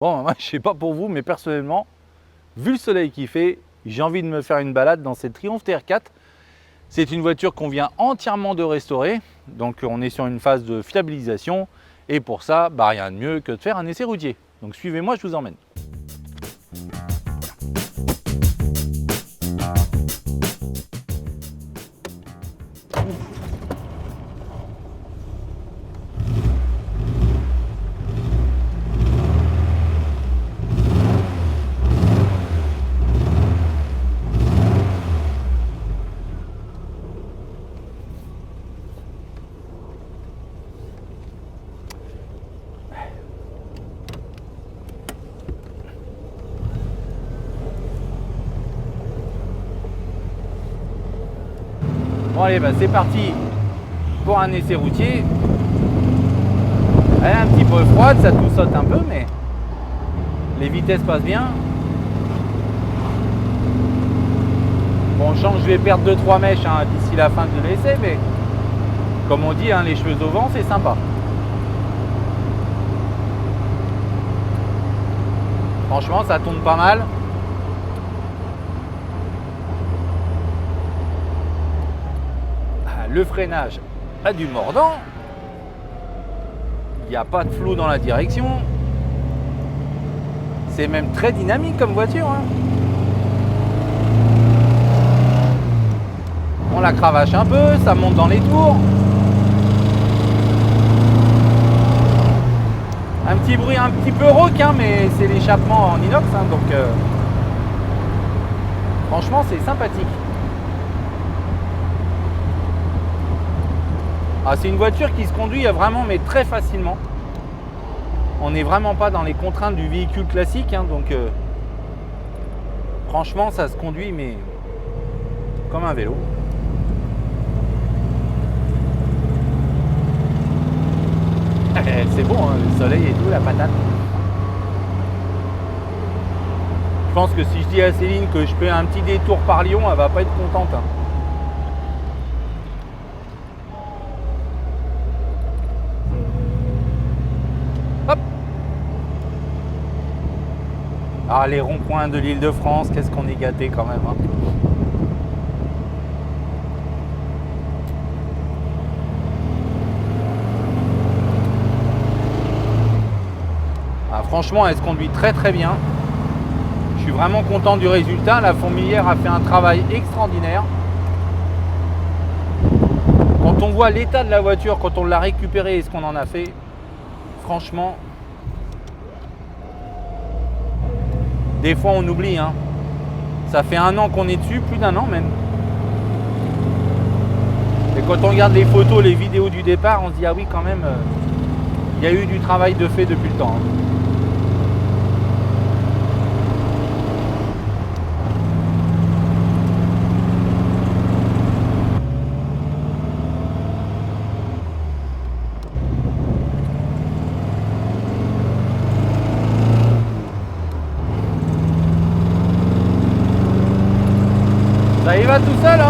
Bon, moi, je sais pas pour vous, mais personnellement, vu le soleil qu'il fait, j'ai envie de me faire une balade dans cette Triumph TR4. C'est une voiture qu'on vient entièrement de restaurer, donc on est sur une phase de fiabilisation, et pour ça, rien de mieux que de faire un essai routier. Donc suivez-moi, je vous emmène. Bon allez, c'est parti pour un essai routier. Elle est un petit peu froide, ça tout saute un peu, mais les vitesses passent bien. Bon, je sens que je vais perdre 2-3 mèches d'ici la fin de l'essai, mais comme on dit, les cheveux au vent, c'est sympa. Franchement, ça tourne pas mal. Le freinage a du mordant. Il n'y a pas de flou dans la direction. C'est même très dynamique comme voiture. On la cravache un peu, ça monte dans les tours. Un petit bruit un petit peu rauque, mais c'est l'échappement en inox, donc franchement c'est sympathique. C'est une voiture qui se conduit vraiment mais très facilement. On n'est vraiment pas dans les contraintes du véhicule classique, donc franchement ça se conduit mais comme un vélo. C'est bon, le soleil et tout, la patate. Je pense que si je dis à Céline que je fais un petit détour par Lyon, elle va pas être contente. Hop. Les ronds-points de l'Île-de-France, qu'est-ce qu'on est gâté quand même. Franchement, elle se conduit très très bien. Je suis vraiment content du résultat. La fourmilière a fait un travail extraordinaire. Quand on voit l'état de la voiture, quand on l'a récupérée et ce qu'on en a fait, franchement, des fois on oublie. Ça fait 1 an qu'on est dessus, plus d'1 an même. Et quand on regarde les photos, les vidéos du départ, on se dit ah oui quand même, il y a eu du travail de fait depuis le temps. Ça y va tout seul,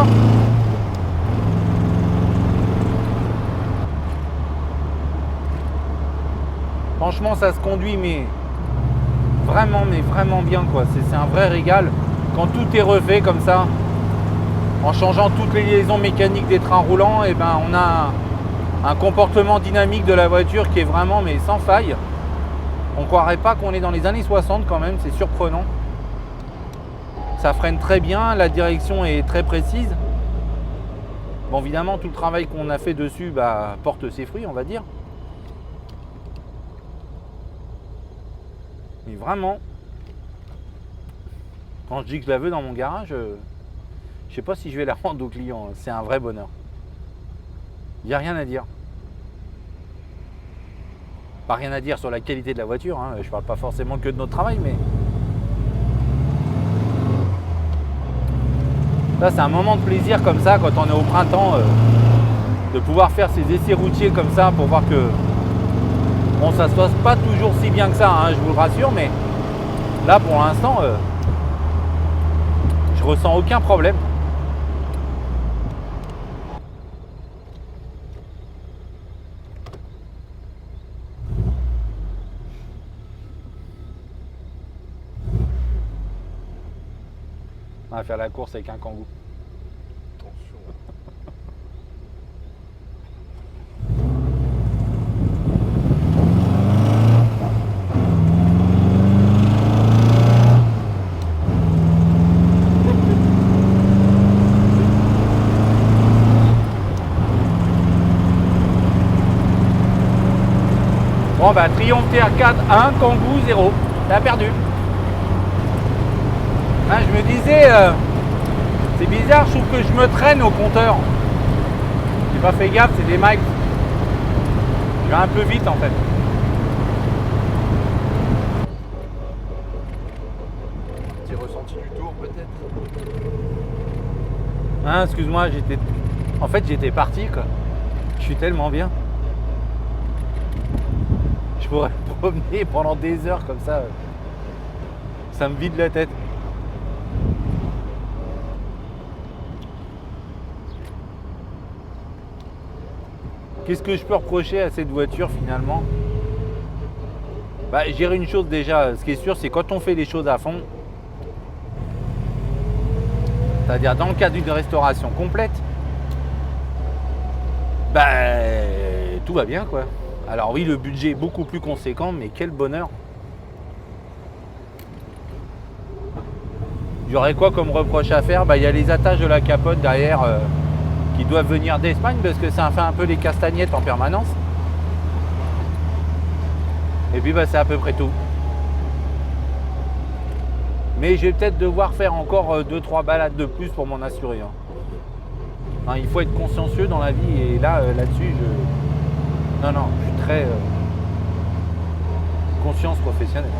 Franchement, ça se conduit, mais vraiment bien, quoi. C'est un vrai régal. Quand tout est refait comme ça, en changeant toutes les liaisons mécaniques des trains roulants, on a un comportement dynamique de la voiture qui est vraiment, mais sans faille. On croirait pas qu'on est dans les années 60 quand même, c'est surprenant. Ça freine très bien, la direction est très précise. Bon, évidemment, tout le travail qu'on a fait dessus porte ses fruits, on va dire. Mais vraiment, quand je dis que je la veux dans mon garage, je sais pas si je vais la rendre aux clients. C'est un vrai bonheur. Il n'y a rien à dire. Pas rien à dire sur la qualité de la voiture. Je parle pas forcément que de notre travail, mais là, c'est un moment de plaisir comme ça quand on est au printemps, de pouvoir faire ces essais routiers comme ça pour voir que bon, ça se passe pas toujours si bien que ça, je vous le rassure, mais là pour l'instant, je ressens aucun problème. On va faire la course avec un Kangoo. Attention. Bon bah Triumph TR4 1, Kangoo 0. T'as perdu. Hein, je me disais, c'est bizarre, je trouve que je me traîne au compteur. J'ai pas fait gaffe, c'est des mics. Je vais un peu vite en fait. Petit ressenti du tour peut-être. Hein, excuse-moi, j'étais parti quoi. Je suis tellement bien. Je pourrais me promener pendant des heures comme ça. Ça me vide la tête. Qu'est-ce que je peux reprocher à cette voiture finalement? Bah, je dirais une chose déjà, ce qui est sûr, c'est quand on fait les choses à fond, c'est-à-dire dans le cadre d'une restauration complète, bah, tout va bien quoi. Alors oui, le budget est beaucoup plus conséquent, mais quel bonheur. J'aurais quoi comme reproche à faire? Bah, il y a les attaches de la capote derrière qui doivent venir d'Espagne parce que ça fait un peu les castagnettes en permanence. Et puis bah, c'est à peu près tout. Mais je vais peut-être devoir faire encore 2-3 balades de plus pour m'en assurer. Hein, il faut être consciencieux dans la vie et là, là-dessus, non, je suis très conscience professionnelle.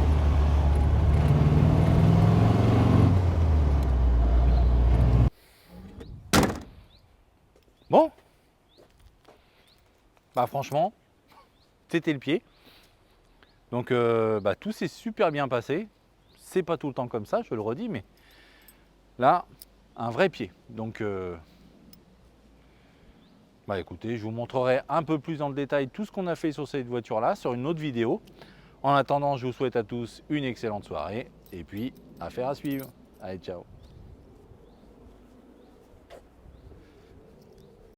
Bon, bah franchement, c'était le pied. Donc bah, tout s'est super bien passé. C'est pas tout le temps comme ça, je le redis, mais là, un vrai pied. Donc bah écoutez, je vous montrerai un peu plus dans le détail tout ce qu'on a fait sur cette voiture-là, sur une autre vidéo. En attendant, je vous souhaite à tous une excellente soirée et puis affaire à suivre. Allez, ciao.